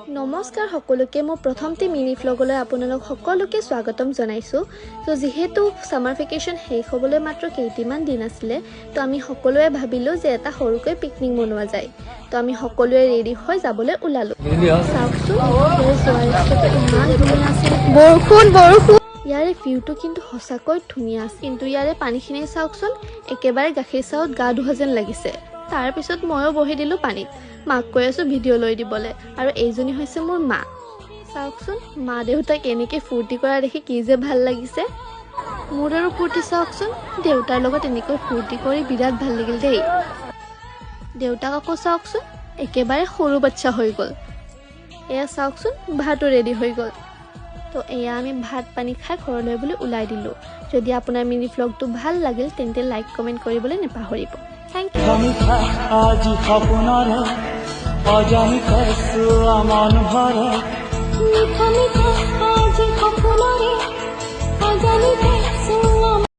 নমস্কাৰ সকলোকে মই প্ৰথমতে মিনি ফ্লগলৈ আপোনালোক সকলোকে স্বাগতম জনাইছোঁ। তো যেহেতু সামাৰ ভেকেশ্যন শেষ হ'বলৈ মাত্ৰ কেইটিমান দিন আছিলে, তো আমি সকলোৱে ভাবিলোঁ যে এটা সৰুকৈ পিকনিক মনোৱা যায়। তো আমি সকলোৱে ৰেডি হৈ যাবলৈ ওলালোঁ। চাওকচোন ইমান ধুনীয়া আছিল, বৰষুণ। ইয়াৰে ভিউটো কিন্তু সঁচাকৈ ধুনীয়া আছিল, কিন্তু ইয়াৰে পানীখিনি চাওকচোন, একেবাৰে গাখীৰ চাহত গা ধোৱা যেন লাগিছে। তাৰপিছত ময়ো বহি দিলোঁ পানীত। মাক কৈ আছোঁ ভিডিঅ' লৈ দিবলৈ, আৰু এইজনী হৈছে মোৰ মা। চাওকচোন মা দেউতাক এনেকৈ ফূৰ্তি কৰা দেখি কি যে ভাল লাগিছে। মোৰ আৰু ফূৰ্তি চাওকচোন, দেউতাৰ লগত এনেকৈ ফূৰ্তি কৰি বিৰাট ভাল লাগিল দেই। দেউতাক আকৌ চাওকচোন, একেবাৰে সৰু বাচ্চা হৈ গ'ল। এয়া চাওকচোন ভাতো ৰেডি হৈ গ'ল। তো এয়া আমি ভাত পানী খাই ঘৰলৈ বুলি ওলাই দিলোঁ। যদি আপোনাৰ মিনি ভ্লগটো ভাল লাগিল তেন্তে লাইক কমেণ্ট কৰিবলৈ নাপাহৰিব। Thank you. আজি সপোনৰ অজানিত মন ভৰা মিঠা মিঠা